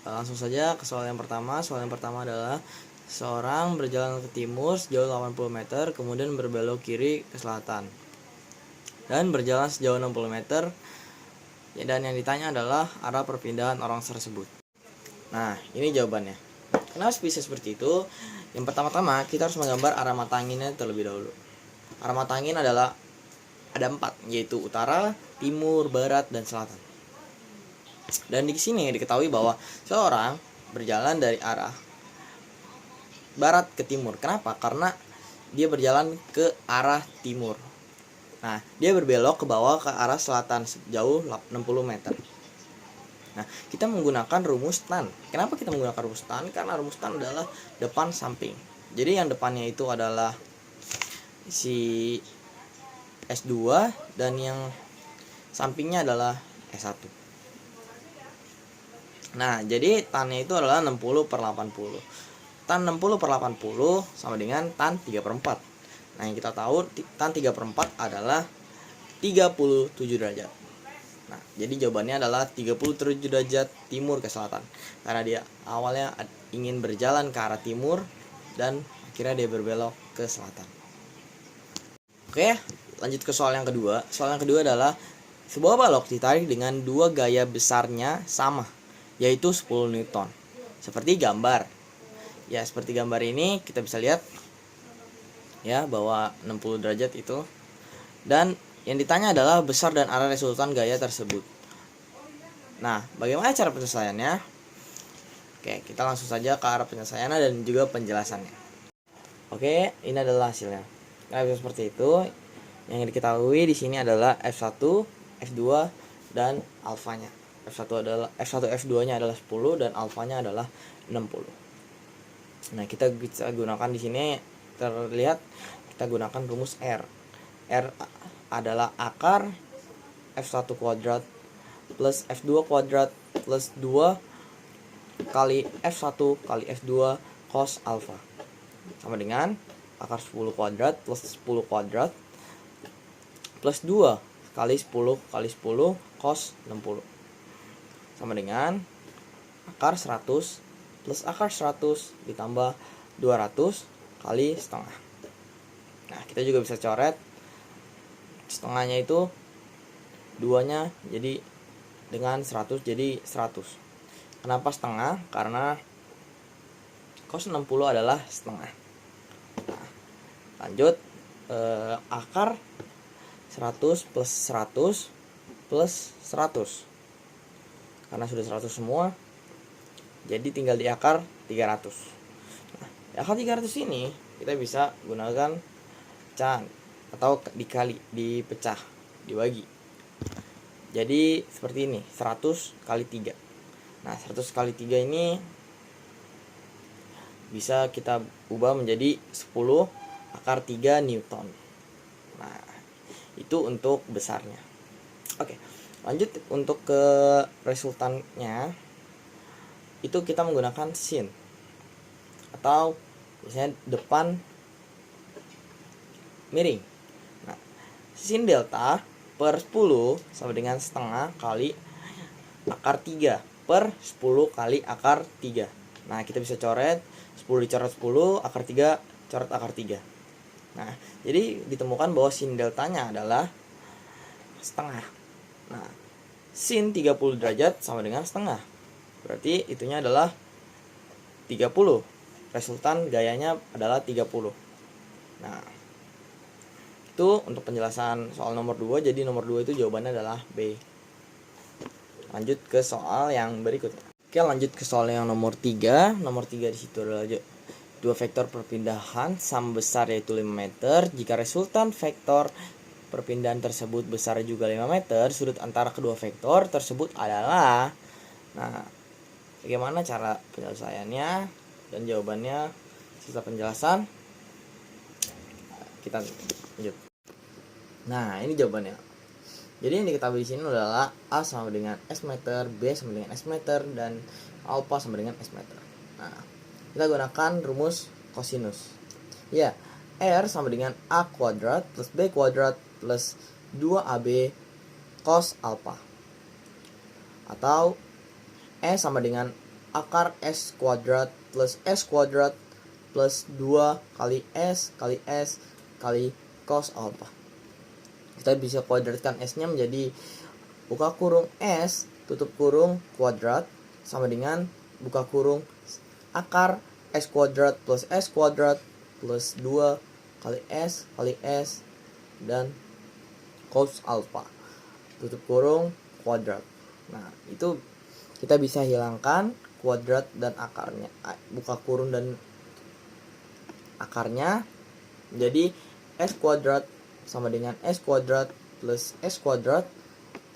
Langsung saja ke soal yang pertama. Soal yang pertama adalah seorang berjalan ke timur sejauh 80 meter, kemudian berbelok kiri ke selatan dan berjalan sejauh 60 meter. Dan yang ditanya adalah arah perpindahan orang tersebut. Nah, ini jawabannya. Kenapa bisa seperti itu? Yang pertama-tama kita harus menggambar arah mata anginnya terlebih dahulu. Arah mata angin adalah ada 4, yaitu utara, timur, barat, dan selatan. Dan di sini diketahui bahwa seorang berjalan dari arah barat ke timur. Kenapa? Karena dia berjalan ke arah timur. Nah, dia berbelok ke bawah ke arah selatan sejauh 60 meter. Nah, kita menggunakan rumus tan. Kenapa kita menggunakan rumus tan? Karena rumus tan adalah depan samping. Jadi yang depannya itu adalah si S2 dan yang sampingnya adalah S1. Nah, jadi tannya itu adalah 60/80. Tan 60/80 sama dengan tan 3/4. Nah, yang kita tahu tan 3/4 adalah 37 derajat. Nah, jadi jawabannya adalah 37 derajat timur ke selatan. Karena dia awalnya ingin berjalan ke arah timur dan akhirnya dia berbelok ke selatan. Oke, lanjut ke soal yang kedua. Soal yang kedua adalah sebuah balok ditarik dengan dua gaya besarnya sama, yaitu 10 Newton. Seperti gambar. Ya, seperti gambar ini kita bisa lihat ya bahwa 60 derajat itu. Dan yang ditanya adalah besar dan arah resultan gaya tersebut. Nah, bagaimana cara penyelesaiannya? Oke, kita langsung saja ke arah penyelesaiannya dan juga penjelasannya. Oke, ini adalah hasilnya. Nah, bisa seperti itu. Yang diketahui di sini adalah F1, F2 dan alfanya. F1 F2-nya adalah 10 dan alfanya adalah 60. Nah, kita bisa gunakan di sini terlihat kita gunakan rumus R. R adalah akar F1 kuadrat plus F2 kuadrat plus 2 kali F1 kali F2 cos alfa sama dengan akar 10 kuadrat plus 10 kuadrat plus 2 kali 10 kali 10 cos 60 sama dengan akar 100 plus akar 100 ditambah 200 kali setengah. Nah, kita juga bisa coret setengahnya itu 2-nya jadi dengan 100 jadi 100. Kenapa setengah? Karena cos 60 adalah setengah. Nah, lanjut akar 100 plus 100 plus 100. Karena sudah 100 semua, jadi tinggal di akar 300. Nah, di akar 300 ini kita bisa gunakan pecahan atau dikali, dipecah, dibagi. Jadi seperti ini, 100 kali 3. Nah, 100 kali 3 ini bisa kita ubah menjadi 10 akar 3 Newton. Nah, itu untuk besarnya. Oke, lanjut untuk ke resultannya. Itu kita menggunakan sin atau biasanya depan miring. Nah, sin delta per 10 sama dengan setengah kali akar 3 per 10 kali akar 3. Nah, kita bisa coret 10 dicoret 10, akar 3 coret akar 3. Nah, jadi ditemukan bahwa sin deltanya adalah setengah. Nah, sin 30 derajat sama dengan setengah. Berarti itunya adalah 30. Resultan gayanya adalah 30. Nah, itu untuk penjelasan soal nomor 2. Jadi nomor 2 itu jawabannya adalah B. Lanjut ke soal yang berikutnya. Oke, lanjut ke soal yang nomor 3. Nomor 3 di situ adalah dua vektor perpindahan sama besar yaitu 5 meter. Jika resultan vektor perpindahan tersebut besar juga 5 meter, sudut antara kedua vektor tersebut adalah. Nah, bagaimana cara penyelesaiannya dan jawabannya setelah penjelasan? Kita lanjut. Nah, ini jawabannya. Jadi yang diketahui di sini adalah A sama dengan S meter, B sama dengan S meter, dan alpha sama dengan S meter. Nah, kita gunakan rumus kosinus. Ya, R sama dengan A kuadrat plus B kuadrat plus 2AB cos alpha. Atau E sama dengan akar S kuadrat plus S kuadrat plus 2 kali S kali cos alpha. Kita bisa kuadratkan S-nya menjadi buka kurung S tutup kurung kuadrat sama dengan buka kurung akar S kuadrat plus S kuadrat plus 2 kali S dan cos alpha tutup kurung kuadrat. Nah, itu kita bisa hilangkan kuadrat dan akarnya, buka kurung dan akarnya, jadi S kuadrat sama dengan S kuadrat plus S kuadrat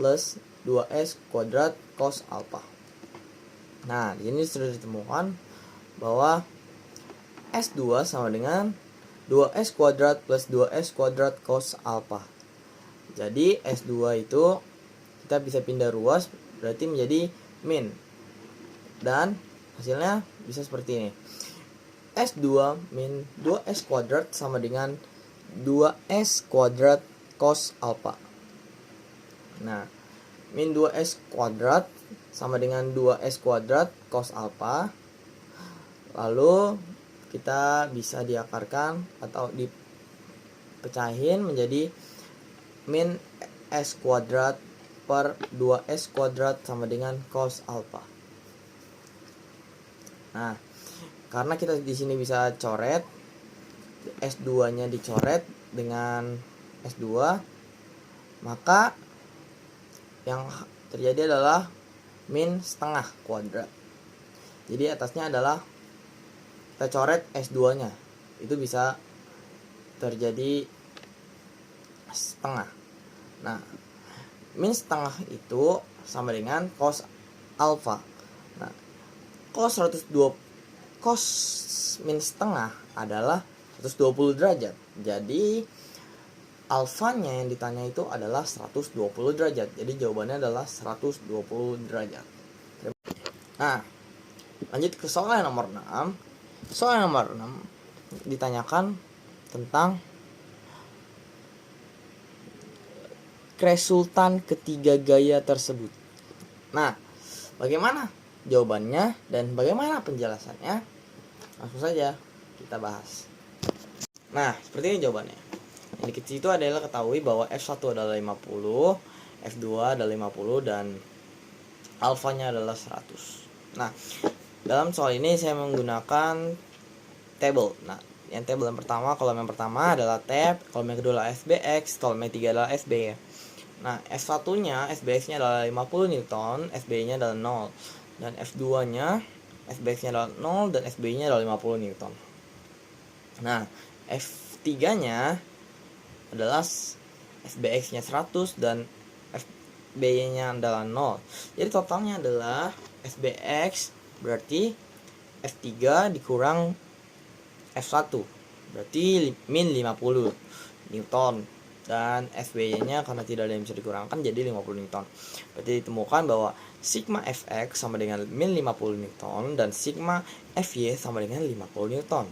plus 2S kuadrat cos alpha. Nah, di sini sudah ditemukan bahwa S2 sama dengan 2S kuadrat plus 2S kuadrat cos alpha. Jadi S2 itu kita bisa pindah ruas, berarti menjadi min. Dan hasilnya bisa seperti ini. S2 min 2S kuadrat sama dengan 2S kuadrat cos alpha. Nah, min 2S kuadrat sama dengan 2S kuadrat cos alpha. Lalu kita bisa diakarkan atau dipecahin menjadi min S kuadrat per 2S kuadrat sama dengan cos alpha. Nah, karena kita di sini bisa coret, S2-nya dicoret dengan S2, maka yang terjadi adalah min setengah kuadrat. Jadi atasnya adalah kita coret S2-nya. Itu bisa terjadi setengah. Nah, min setengah itu sama dengan cos alpha. Nah, cos min setengah adalah 120 derajat. Jadi alfanya yang ditanya itu adalah 120 derajat. Jadi jawabannya adalah 120 derajat. Nah, lanjut ke soal yang nomor 6. Soal yang nomor 6 ditanyakan tentang resultan ketiga gaya tersebut. Nah, bagaimana jawabannya dan bagaimana penjelasannya? Langsung saja kita bahas. Nah, seperti ini jawabannya. Yang di situ adalah ketahui bahwa F1 adalah 50, F2 adalah 50 dan alfanya adalah 100. Nah, dalam soal ini saya menggunakan table. Nah, yang table yang pertama, kolom yang pertama adalah tab, kolom yang kedua adalah FBX, kolom yang ketiga adalah FB. Nah, F1-nya, FBX-nya adalah 50 Newton, FB-nya adalah 0. Dan F2-nya, FBX-nya adalah 0 dan FB-nya adalah 50 Newton. Nah, F3-nya adalah FBX-nya 100 dan FB-nya adalah 0. Jadi totalnya adalah FBX berarti F3 dikurang F1 berarti min 50 Newton. Dan FB-nya karena tidak ada yang bisa dikurangkan jadi 50 Newton. Berarti ditemukan bahwa sigma Fx sama dengan min 50 Newton dan sigma Fy sama dengan 50 Newton.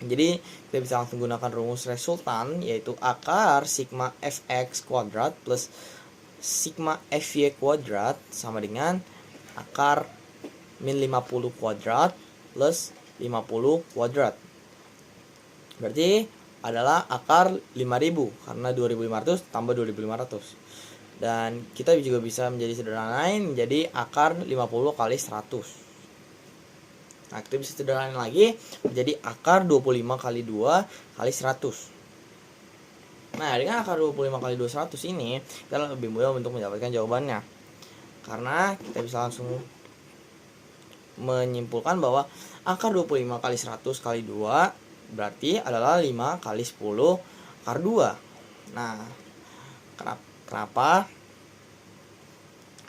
Jadi kita bisa langsung gunakan rumus resultan, yaitu akar sigma Fx kuadrat plus sigma Fy kuadrat sama dengan akar min 50 kuadrat plus 50 kuadrat. Berarti adalah akar 5000 karena 2500 tambah 2500. Dan kita juga bisa menjadi sederhanain menjadi akar 50 kali 100. Nah, kita bisa sederhanain lagi menjadi akar 25 kali 2 kali 100. Nah, dengan akar 25 kali 2 100 ini kita lebih mudah untuk mendapatkan jawabannya. Karena kita bisa langsung menyimpulkan bahwa akar 25 kali 100 kali 2 berarti adalah 5 kali 10 akar 2. Nah, kenapa?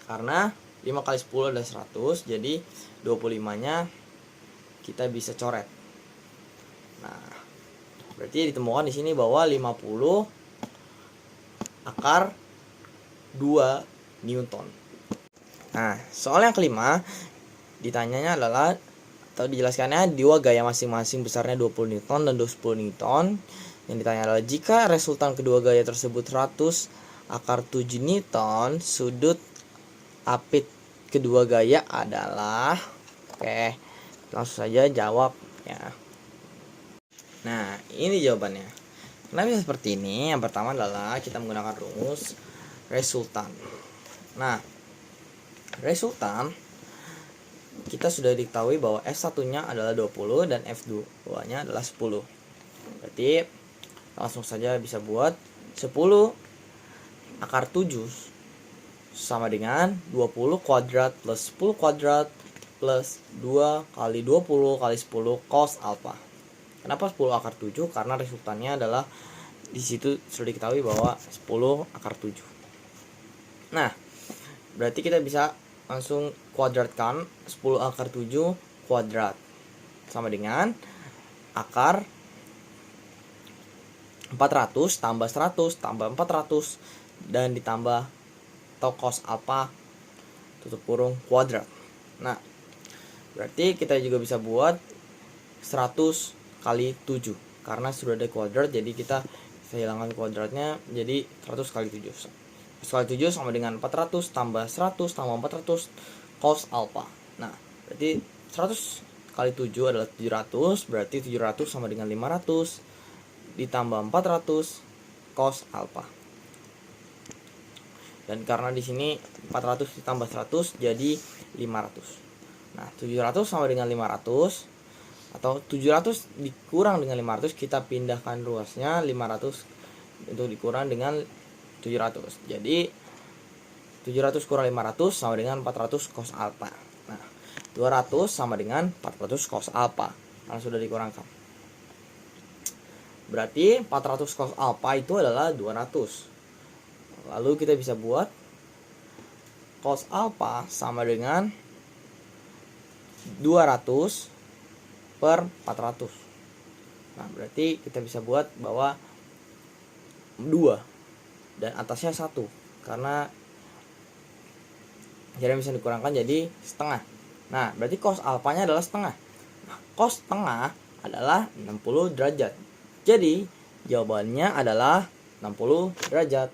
Karena 5 kali 10 adalah 100, jadi 25-nya kita bisa coret. Nah, berarti ditemukan di sini bahwa 50 akar 2 Newton. Nah, soal yang kelima ditanyanya adalah atau dijelaskannya dua gaya masing-masing besarnya 20 Newton dan 20 Newton. Yang ditanya adalah jika resultan kedua gaya tersebut 100 akar 7 Newton, sudut apit kedua gaya adalah Oke, langsung saja jawab ya. Nah, ini jawabannya. Kenapa bisa seperti ini? Yang pertama adalah kita menggunakan rumus resultan. Nah, resultan kita sudah diketahui bahwa F1-nya adalah 20 dan F2-nya adalah 10. Berarti langsung saja bisa buat 10 akar 7 sama dengan 20 kuadrat plus 10 kuadrat plus 2 kali 20 kali 10 cos alpha. Kenapa 10 akar 7? Karena resultannya adalah di situ sudah diketahui bahwa 10 akar 7. Nah, berarti kita bisa langsung kuadratkan 10 akar 7 kuadrat sama dengan akar 400 tambah 100 tambah 400 dan ditambah atau cos alpha tutup kurung kuadrat. Nah, berarti kita juga bisa buat 100 kali 7 karena sudah ada kuadrat, jadi kita hilangkan kuadratnya jadi 100 kali 7. 100 kali 7 sama dengan 400 tambah 100 tambah 400 cos alpha. Nah, berarti 100 kali 7 adalah 700, berarti 700 sama dengan 500 ditambah 400 cos alpha. Dan karena di sini 400 ditambah 100 jadi 500. Nah, 700 sama dengan 500 atau 700 dikurang dengan 500, kita pindahkan ruasnya 500 itu dikurang dengan 700. Jadi 700 kurang 500 sama dengan 400 cos alpha. Nah, 200 sama dengan 400 cos alpha karena sudah dikurangkan. Berarti 400 cos alpha itu adalah 200. Lalu kita bisa buat cos alpha sama dengan 200 per 400. Nah, berarti kita bisa buat bahwa 2 dan atasnya 1 karena jadi bisa dikurangkan jadi setengah. Nah, berarti cos alfanya adalah setengah. Nah, cos setengah adalah 60 derajat. Jadi jawabannya adalah 60 derajat.